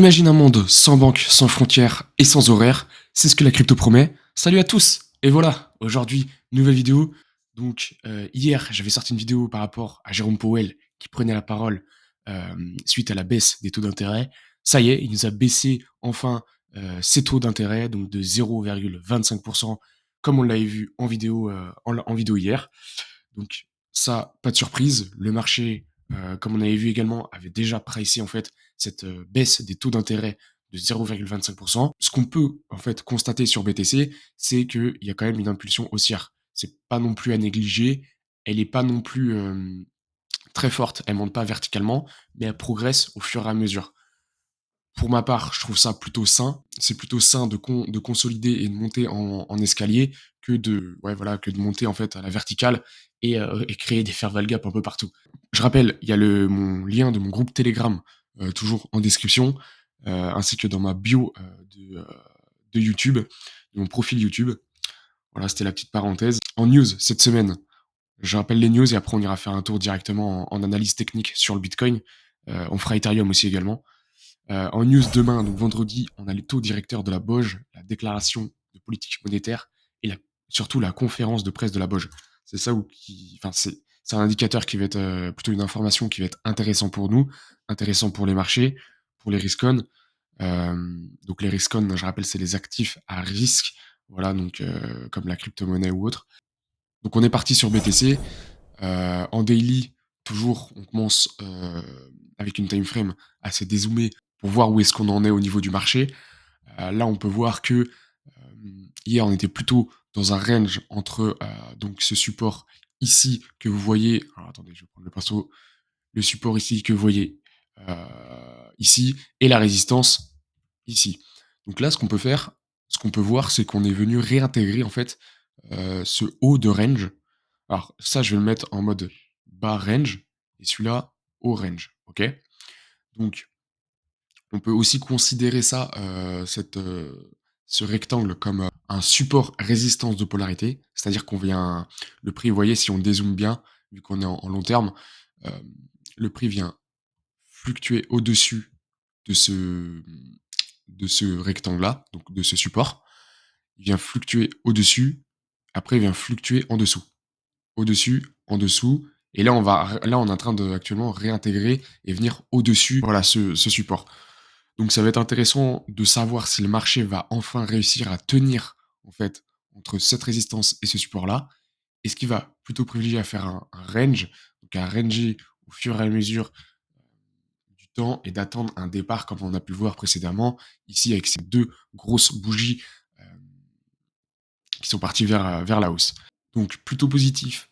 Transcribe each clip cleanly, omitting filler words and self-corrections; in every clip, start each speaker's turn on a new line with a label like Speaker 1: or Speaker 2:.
Speaker 1: Imagine un monde sans banque, sans frontières et sans horaires. C'est ce que la crypto promet. Salut à tous. Et voilà, aujourd'hui, nouvelle vidéo. Donc, hier, j'avais sorti une vidéo par rapport à Jérôme Powell qui prenait la parole suite à la baisse des taux d'intérêt. Ça y est, il nous a baissé enfin ses taux d'intérêt, donc de 0,25%, comme on l'avait vu en vidéo hier. Donc ça, pas de surprise. Le marché, comme on avait vu également, avait déjà pricé en fait cette baisse des taux d'intérêt de 0,25%. Ce qu'on peut en fait constater sur BTC, c'est qu'il y a quand même une impulsion haussière. C'est pas non plus à négliger. Elle n'est pas non plus très forte. Elle monte pas verticalement, mais elle progresse au fur et à mesure. Pour ma part, je trouve ça plutôt sain. C'est plutôt sain de consolider et de monter en escalier que de monter en fait à la verticale et créer des fair gap un peu partout. Je rappelle, il y a mon lien de mon groupe Telegram toujours en description, ainsi que dans ma bio de YouTube, de mon profil YouTube. Voilà, c'était la petite parenthèse. En news cette semaine, je rappelle les news et après on ira faire un tour directement en analyse technique sur le Bitcoin. On fera Ethereum aussi également. En news demain, donc vendredi, on a les taux directeurs de la BOJ, la déclaration de politique monétaire et surtout la conférence de presse de la BOJ. C'est ça enfin, c'est un indicateur qui va être plutôt une information qui va être intéressant pour nous, intéressant pour les marchés, pour les riscon. Donc les riscon, je rappelle, c'est les actifs à risque, voilà, donc comme la crypto-monnaie ou autre. Donc on est parti sur BTC. En daily, toujours, on commence avec une time frame assez dézoomée pour voir où est-ce qu'on en est au niveau du marché. Là, on peut voir que hier, on était plutôt dans un range entre donc ce support ici que vous voyez. Alors attendez, je vais prendre le pinceau. Le support ici que vous voyez ici et la résistance ici. Donc là, ce qu'on peut faire, ce qu'on peut voir, c'est qu'on est venu réintégrer en fait ce haut de range. Alors ça, je vais le mettre en mode bas range et celui-là haut range. Ok. Donc on peut aussi considérer ça, ce rectangle comme un support résistance de polarité, c'est-à-dire qu'on vient, le prix, vous voyez, si on dézoome bien, vu qu'on est en long terme, euh, le prix vient fluctuer au-dessus de ce rectangle-là, donc de ce support. Il vient fluctuer au-dessus, après il vient fluctuer en dessous. Au-dessus, en dessous, et là on est en train de actuellement réintégrer et venir au-dessus, voilà, ce support. Donc ça va être intéressant de savoir si le marché va enfin réussir à tenir en fait entre cette résistance et ce support-là. Est-ce qu'il va plutôt privilégier à faire un range, donc à ranger au fur et à mesure du temps et d'attendre un départ comme on a pu le voir précédemment, ici avec ces deux grosses bougies euh, qui sont parties vers la hausse. Donc plutôt positif,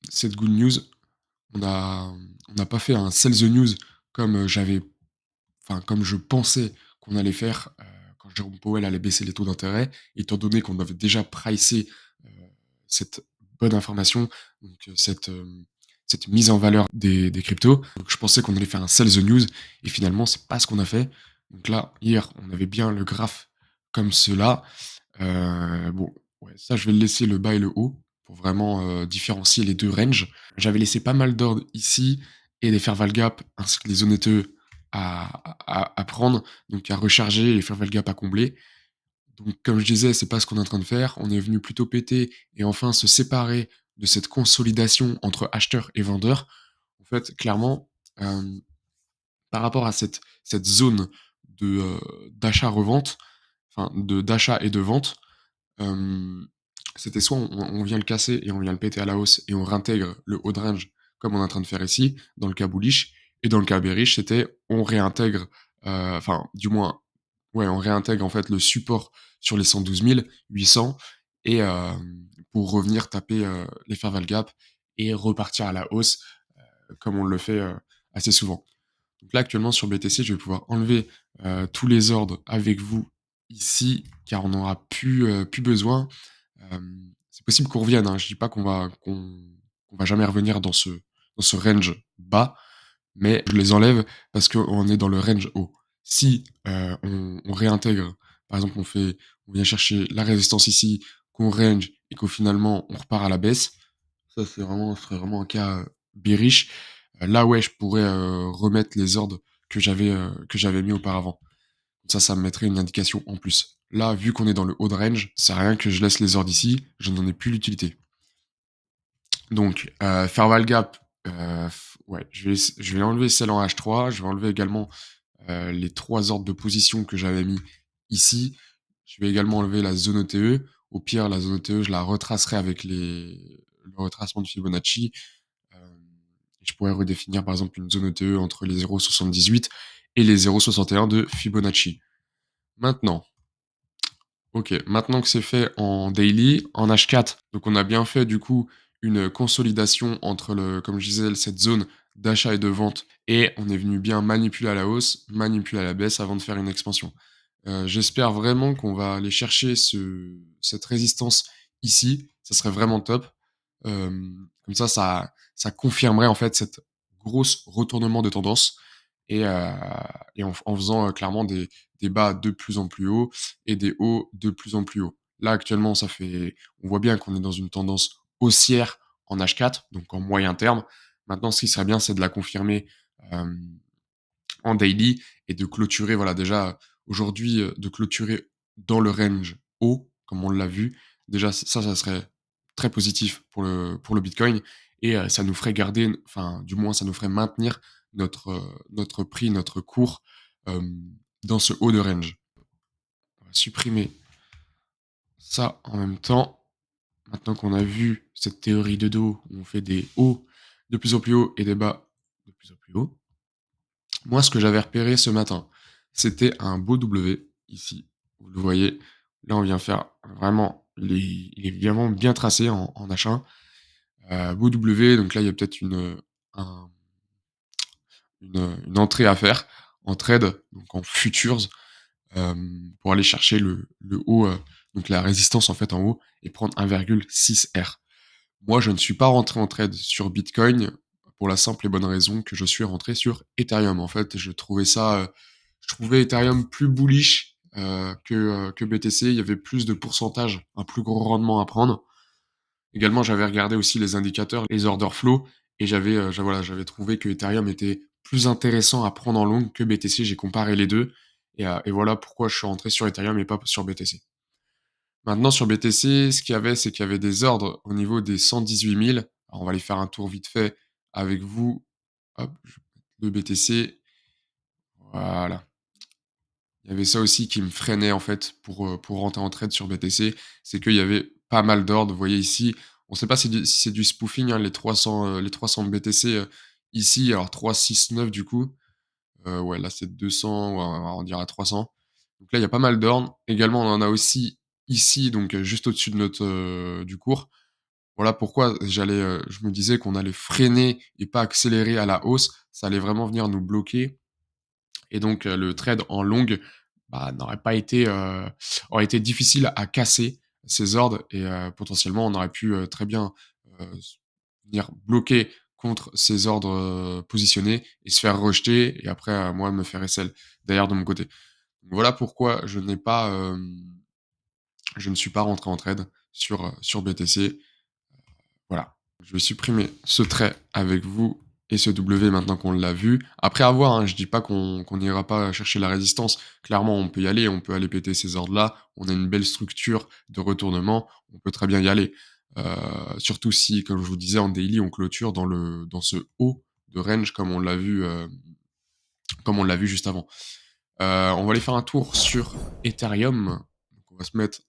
Speaker 1: cette good news. On n'a pas fait un sell the news comme comme je pensais qu'on allait faire quand Jérôme Powell allait baisser les taux d'intérêt, étant donné qu'on avait déjà pricé euh, cette bonne information, donc cette mise en valeur des cryptos. Donc je pensais qu'on allait faire un sell the news, et finalement c'est pas ce qu'on a fait. Donc là, hier, on avait bien le graphe comme cela. Bon, ouais, ça je vais le laisser le bas et le haut pour vraiment différencier les deux ranges. J'avais laissé pas mal d'ordres ici et des fair val gap ainsi que les zones ETE à prendre, donc à recharger et les fair val gap à combler. Donc comme je disais, c'est pas ce qu'on est en train de faire. On est venu plutôt péter et enfin se séparer de cette consolidation entre acheteurs et vendeurs. En fait, clairement, euh, par rapport à cette zone d'achat-revente, enfin d'achat et de vente, c'était soit on vient le casser et on vient le péter à la hausse et on réintègre le haut de range comme on est en train de faire ici, dans le cas bullish, et dans le cas bearish, c'était on réintègre, enfin du moins, ouais, on réintègre en fait le support sur les 112 800 et pour revenir taper les fair val gap et repartir à la hausse comme on le fait assez souvent. Donc là, actuellement, sur BTC, je vais pouvoir enlever tous les ordres avec vous ici, car on n'aura plus besoin. C'est possible qu'on revienne, hein. Je dis pas qu'on va jamais revenir dans ce range bas, mais je les enlève parce qu'on est dans le range haut. Si on réintègre, par exemple, on vient chercher la résistance ici, qu'on range et qu'au finalement on repart à la baisse, ça ce serait vraiment un cas bearish. Là, ouais, je pourrais remettre les ordres que j'avais mis auparavant. Ça me mettrait une indication en plus. Là, vu qu'on est dans le haut de range, ça sert à rien que je laisse les ordres ici, je n'en ai plus l'utilité. Donc, Farewell Gap, ouais, je vais enlever celle en H3, je vais enlever également, les 3 ordres de position que j'avais mis ici. Je vais également enlever la zone ETE. Au pire, la zone ETE, je la retracerai avec le retracement de Fibonacci. Je pourrais redéfinir, par exemple, une zone ETE entre les 0,78 et les 0,61 de Fibonacci. Maintenant, OK, maintenant que c'est fait en daily, en H4, donc on a bien fait du coup une consolidation entre comme je disais, cette zone d'achat et de vente et on est venu bien manipuler à la hausse, manipuler à la baisse avant de faire une expansion. J'espère vraiment qu'on va aller chercher cette résistance ici, ça serait vraiment top. Comme ça confirmerait en fait cette grosse retournement de tendance et heu et en faisant, clairement des bas de plus en plus hauts et des hauts de plus en plus hauts. Là, actuellement, on voit bien qu'on est dans une tendance haussière en H4, donc en moyen terme. Maintenant, ce qui serait bien, c'est de la confirmer, hem, en daily et de clôturer, voilà, déjà, aujourd'hui, de clôturer dans le range haut, comme on l'a vu. Déjà, ça serait très positif pour le bitcoin et ça nous ferait garder, enfin, du moins, ça nous ferait maintenir notre prix, notre cours, hem, dans ce haut de range. On va supprimer ça en même temps. Maintenant qu'on a vu cette théorie de dos où on fait des hauts de plus en plus hauts et des bas de plus en plus hauts, moi, ce que j'avais repéré ce matin, c'était un beau W ici. Vous le voyez, là, on vient faire vraiment, il est vraiment bien tracé en H1. Beau W, donc là, il y a peut-être une entrée à faire en trade, donc en futures, pour aller chercher le haut, donc la résistance en fait en haut et prendre 1,6 R. Moi, je ne suis pas rentré en trade sur Bitcoin pour la simple et bonne raison que je suis rentré sur Ethereum. En fait, je trouvais Ethereum plus bullish que BTC. Il y avait plus de pourcentage, un plus gros rendement à prendre. Également, j'avais regardé aussi les indicateurs, les order flow, et voilà, j'avais trouvé que Ethereum était plus intéressant à prendre en long que BTC. J'ai comparé les deux, et voilà pourquoi je suis rentré sur Ethereum et pas sur BTC. Maintenant, sur BTC, ce qu'il y avait, c'est qu'il y avait des ordres au niveau des 118 000. Alors, on va aller faire un tour vite fait avec vous. Hop, le BTC. Voilà. Il y avait ça aussi qui me freinait en fait pour rentrer en trade sur BTC. C'est qu'il y avait pas mal d'ordres. Vous voyez ici, on ne sait pas si c'est du spoofing, hein, les 300 BTC ici. Alors 369 du coup. Ouais, là c'est 200, ouais, on dira 300. Donc là, il y a pas mal d'ordres. Également, on en a aussi ici, donc juste au-dessus de du cours. Voilà pourquoi je me disais qu'on allait freiner et pas accélérer à la hausse. Ça allait vraiment venir nous bloquer et donc le trade en longue, bah, aurait été difficile à casser ces ordres et potentiellement on aurait pu, très bien, venir bloquer contre ces ordres, positionnés et se faire rejeter et après, moi me faire SL derrière de mon côté. Donc voilà pourquoi je ne suis pas rentré en trade sur BTC. Voilà. Je vais supprimer ce trait avec vous et ce W maintenant qu'on l'a vu. Après à voir, hein, je dis pas qu'on n'ira pas chercher la résistance. Clairement, on peut aller péter ces ordres-là. On a une belle structure de retournement, on peut très bien y aller. Surtout si, comme je vous disais, en daily, on clôture dans ce haut de range comme on l'a vu juste avant. On va aller faire un tour sur Ethereum. Donc on va se mettre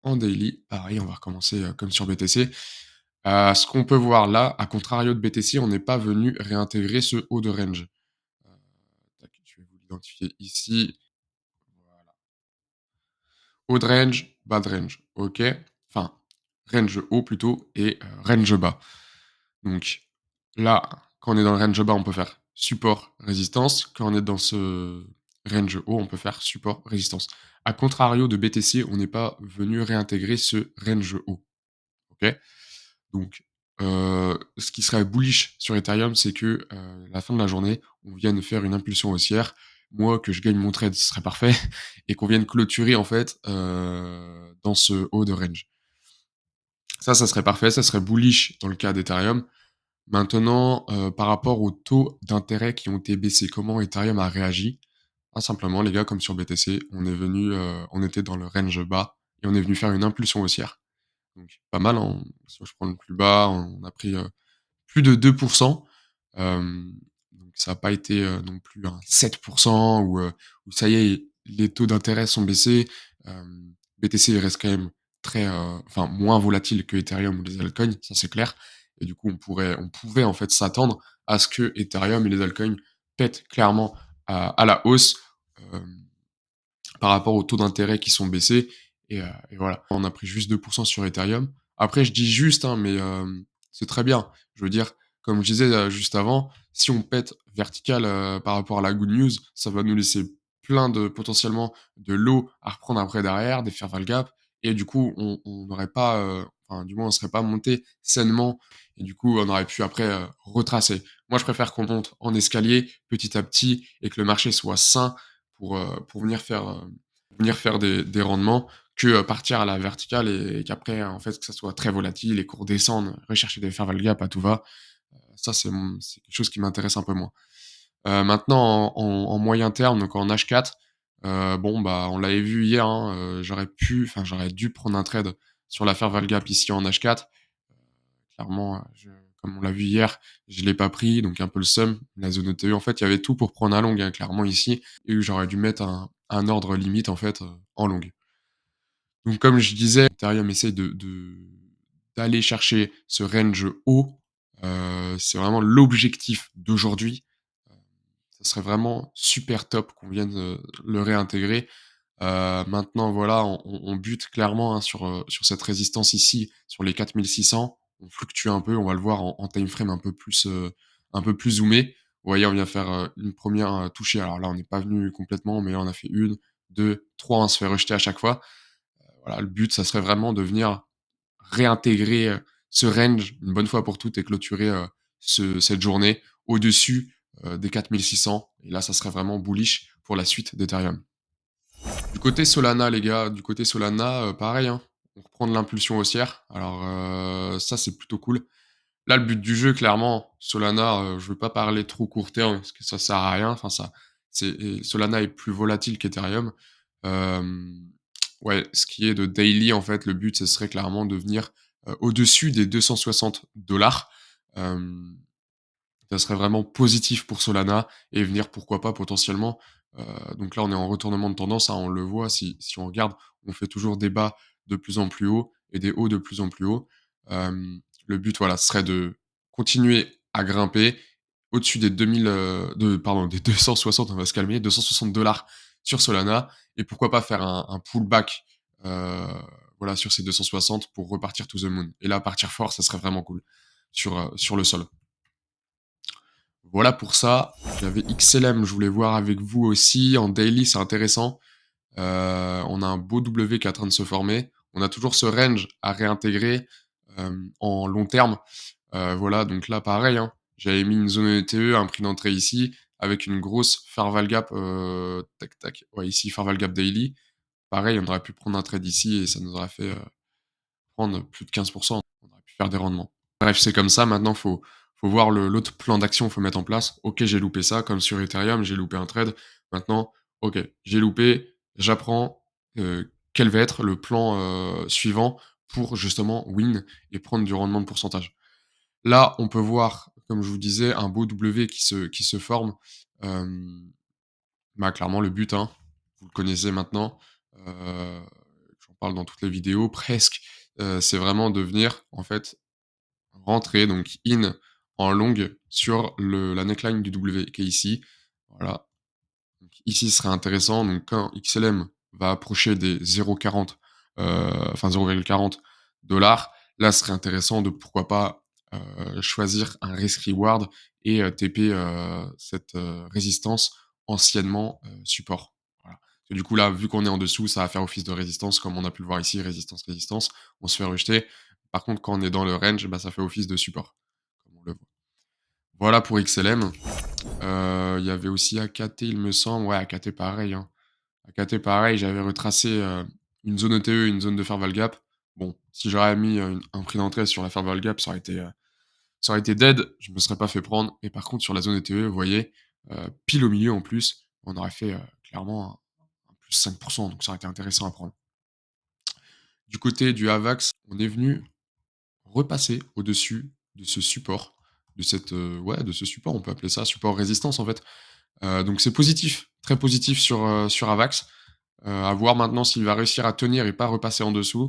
Speaker 1: en daily. Pareil, on va recommencer comme sur BTC. Ce qu'on peut voir là, à contrario de BTC, on n'est pas venu réintégrer ce haut de range. Tac, je vais vous l'identifier ici. Voilà. Haut de range, bas de range. OK. Enfin, range haut plutôt et range bas. Donc là, quand on est dans le range bas, on peut faire support, résistance. Quand on est dans ce range haut, on peut faire support, résistance. À contrario de BTC, on n'est pas venu réintégrer ce range haut. OK. Donc, ce qui serait bullish sur Ethereum, c'est que, la fin de la journée, on vienne faire une impulsion haussière. Moi, que je gagne mon trade, ce serait parfait et qu'on vienne clôturer, en fait, dans ce haut de range. Ça serait parfait, ça serait bullish dans le cas d'Ethereum. Maintenant, par rapport aux taux d'intérêt qui ont été baissés, comment Ethereum a réagi? Ah simplement les gars, comme sur BTC, on était dans le range bas et on est venu faire une impulsion haussière. Donc pas mal, hein, si je prends le plus bas, on a pris, plus de 2. Hem, donc ça a pas été, non plus un 7 où ça y est, les taux d'intérêt sont baissés. BTC il reste quand même très, enfin moins volatile que Ethereum ou les altcoins, ça c'est clair et du coup on pouvait en fait s'attendre à ce que Ethereum et les altcoins pètent clairement à la hausse, hem, par rapport aux taux d'intérêt qui sont baissés et voilà. On a pris juste 2 sur Ethereum. Après je dis juste, hein, mais c'est très bien. Je veux dire, comme je disais, juste avant, si on pète vertical, par rapport à la good news, ça va nous laisser plein de potentiellement de lots à reprendre après derrière, des fair val gap et du coup on n'aurait pas, enfin du moins on serait pas monté sainement et du coup on aurait pu après, retracer. Moi je préfère qu'on monte en escalier petit à petit et que le marché soit sain pour venir faire des rendements que, partir à la verticale et qu'après, en fait, que ça soit très volatile, les cours descendent, rechercher des fair value gap à tout va. Ça, c'est quelque chose qui m'intéresse un peu moins. Maintenant en moyen terme, donc en H4, bon, bah, on l'avait vu hier, hein, j'aurais dû prendre un trade sur la fair value gap ici en H4. Clairement, je comme on l'a vu hier, je l'ai pas pris, donc un peu le seum. La zone ETE, en fait, il y avait tout pour prendre un long, hein, clairement ici et j'aurais dû mettre un ordre limite, en fait, en long. Donc comme je disais, Ethereum essaye d'aller chercher ce range haut, c'est vraiment l'objectif d'aujourd'hui. Heu, Ça serait vraiment super top qu'on vienne, le réintégrer. Maintenant voilà, on bute clairement, hein, sur cette résistance ici, sur les 4 600. On fluctue un peu, on va le voir en time frame un peu plus zoomé. Vous voyez, on vient faire, une première re touchée. Alors là, on n'est pas venu complètement, mais là, on a fait une, deux, trois. On se fait rejeter à chaque fois. Voilà, le but, ça serait vraiment de venir réintégrer, ce range une bonne fois pour toutes et clôturer, cette journée au-dessus, des 4 600 et là, ça serait vraiment bullish pour la suite d'Ethereum. Du côté Solana, les gars, du côté Solana, pareil, hein, on reprend de l'impulsion haussière. Alors, ça, c'est plutôt cool. Là, le but du jeu, clairement, Solana, je veux pas parler trop court terme parce que ça sert à rien. Enfin, Solana est plus volatile qu'Ethereum. Hem, ouais, ce qui est de daily, en fait, le but, ce serait clairement de venir, au-dessus des 260 ça serait vraiment positif pour Solana et venir, pourquoi pas, potentiellement, donc là, on est en retournement de tendance, hein, on le voit si on regarde, on fait toujours des bas de plus en plus hauts et des hauts de plus en plus hauts. Le but, voilà, serait de continuer à grimper au-dessus des 2000, des 260, on va se calmer, 260 sur Solana et pourquoi pas faire un pullback, voilà, sur ces 260 pour repartir to the moon et là, partir fort, ça serait vraiment cool sur le sol. Voilà pour ça. J'avais XLM, je voulais voir avec vous aussi. En daily, c'est intéressant. On a un beau W qui est en train de se former. On a toujours ce range à réintégrer, en long terme. Voilà, donc là, pareil, hein, j'avais mis une zone ETE, un prix d'entrée ici, avec une grosse Farval Gap, tac, tac, ouais, ici, Farval Gap Daily. Pareil, on aurait pu prendre un trade ici et ça nous aurait fait, prendre plus de 15. On aurait pu faire des rendements. Bref, c'est comme ça, maintenant faut voir l'autre plan d'action qu'il faut mettre en place. OK, j'ai loupé ça, comme sur Ethereum, j'ai loupé un trade. Maintenant, OK, j'ai loupé, j'apprends, quel va être le plan, suivant pour justement win et prendre du rendement de pourcentage. Là, on peut voir, comme je vous disais, un beau W qui se forme. Hem, Bah, clairement le but, hein, vous le connaissez maintenant, j'en parle dans toutes les vidéos presque, c'est vraiment de venir en fait rentrer donc in en long sur la neckline du W qui est ici. Voilà, donc ici ce serait intéressant donc quand XLM va approcher des 0,40, enfin 0,40 là ce serait intéressant de pourquoi pas, choisir un risk reward et TP, cette, résistance anciennement, support. Voilà. Et du coup là, vu qu'on est en dessous, ça va faire office de résistance comme on a pu le voir ici, résistance, résistance, on se fait rejeter. Par contre, quand on est dans le range, bah, ça fait office de support, comme on le voit. Voilà pour XLM. Il y avait aussi AKT, il me semble. Ouais, AKT pareil, hein. AKT pareil, j'avais retracé, une zone ETE, une zone de fair val gap. Bon, si j'aurais mis, un prix d'entrée sur la fair val gap, Ça aurait été dead, je me serais pas fait prendre. Et par contre, sur la zone ETE, vous voyez, pile au milieu en plus, on aurait fait clairement un plus 5%, donc ça aurait été intéressant à prendre. Du côté du AVAX, on est venu repasser au-dessus de ce support, de cette, ouais, de ce support, on peut appeler ça support résistance en fait. Donc c'est positif, très positif sur AVAX. À voir maintenant s'il va réussir à tenir et pas repasser en dessous.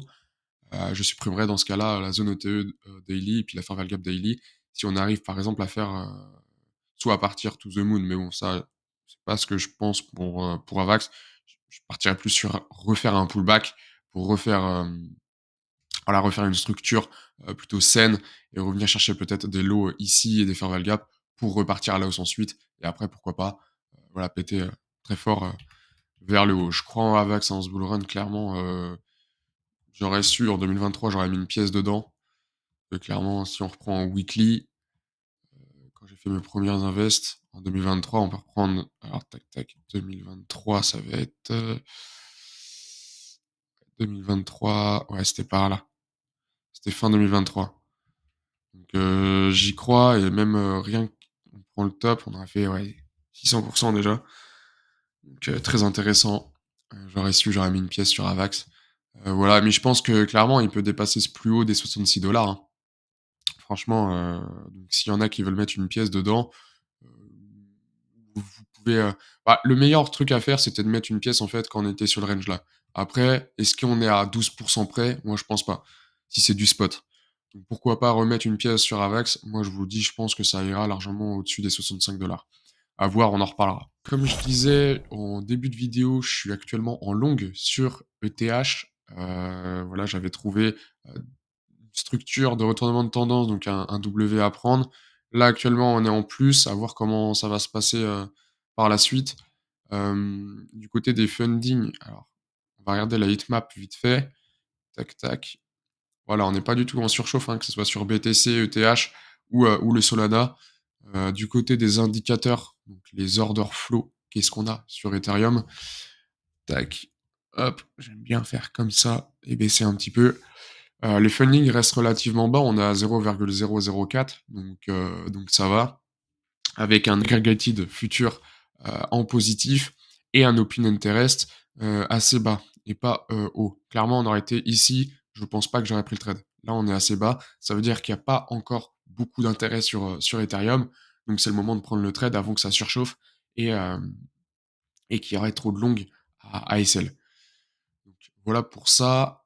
Speaker 1: Je supprimerai dans ce cas-là la zone ETE, daily et puis la Fairval Gap daily. Si on arrive par exemple à faire, soit à partir to the moon, mais bon ça, c'est pas ce que je pense pour AVAX. Je partirais plus sur refaire un pullback pour refaire, voilà, refaire une structure, plutôt saine et revenir chercher peut-être des lows, ici et des Fairval Gap pour repartir à la hausse ensuite et après pourquoi pas, voilà péter, très fort, vers le haut. Je crois en AVAX, en ce bull run clairement, j'aurais su en 2023, j'aurais mis une pièce dedans. Clairement, si on reprend en weekly, quand j'ai fait mes premières invests en 2023, on peut reprendre alors tac tac, 2023 ça va être, 2023, ouais c'était par là. C'était fin 2023. Donc j'y crois et même, rien qu'on prend le top, on aurait fait, ouais, 600 déjà. Donc très intéressant. J'aurais su, j'aurais mis une pièce sur AVAX. Voilà, mais je pense que clairement, il peut dépasser ce plus haut des 66 hein. Franchement, donc s'il y en a qui veulent mettre une pièce dedans, heu, vous pouvez, bah, le meilleur truc à faire, c'était de mettre une pièce, en fait, quand on était sur le range là. Après, est-ce qu'on est à 12 près? Moi, je pense pas, si c'est du spot. Donc pourquoi pas remettre une pièce sur AVAX? Moi, je vous dis, je pense que ça ira largement au-dessus des 65 À voir, on en reparlera. Comme je disais en début de vidéo, je suis actuellement en long sur ETH. Voilà, j'avais trouvé, une structure de retournement de tendance, donc un W à prendre. Là, actuellement, on est en plus, à voir comment ça va se passer, par la suite. Du côté des fundings, alors, on va regarder la heatmap vite fait. Tac, tac. Voilà, on n'est pas du tout en surchauffe, hein, que ce soit sur BTC, ETH ou le Solana. Du côté des indicateurs, donc les order flow, qu'est-ce qu'on a sur Ethereum? Tac, hop, j'aime bien faire comme ça et baisser un petit peu. Les funding restent relativement bas, on est à 0,004, donc ça va. Avec un aggregated futur, en positif et un open interest, assez bas et pas, haut. Clairement, on aurait été ici, je pense pas que j'aurais pris le trade. Là, on est assez bas, ça veut dire qu'il y a pas encore beaucoup d'intérêt sur Ethereum, donc c'est le moment de prendre le trade avant que ça surchauffe et hem et qu'il y aurait trop de long à SL. Donc voilà pour ça.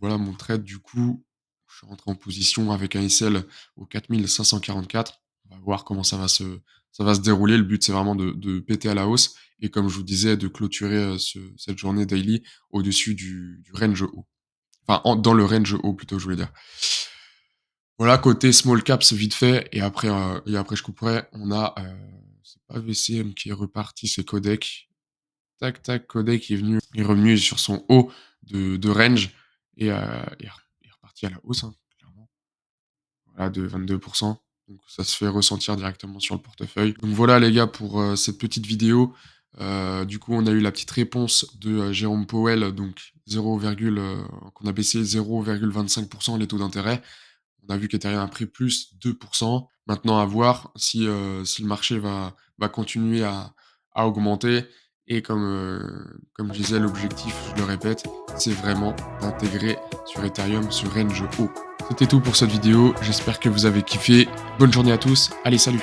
Speaker 1: Voilà mon trade du coup. Je suis rentré en position avec un SL au 4544. On va voir comment ça va se dérouler. Le but, c'est vraiment de péter à la hausse et comme je vous disais, de clôturer, cette journée daily au-dessus du range haut. Enfin, dans le range haut plutôt, je voulais dire. Voilà, côté small caps, vite fait, et après je couperai. On a, c'est pas VCM qui est reparti, c'est Codec. Tac, tac, Codec est revenu sur son haut de range et est reparti à la hausse, hein, clairement. Voilà, de 22. Donc ça se fait ressentir directement sur le portefeuille. Donc voilà les gars pour, cette petite vidéo. Du coup, on a eu la petite réponse de, Jérôme Powell, donc 0, qu'on a baissé 0,25 les taux d'intérêt. On a vu qu'Ethereum a pris plus 2. Maintenant à voir si le marché va continuer à augmenter et comme je disais, l'objectif, je le répète, c'est vraiment d'intégrer sur Ethereum ce range haut. C'était tout pour cette vidéo, j'espère que vous avez kiffé. Bonne journée à tous, allez salut!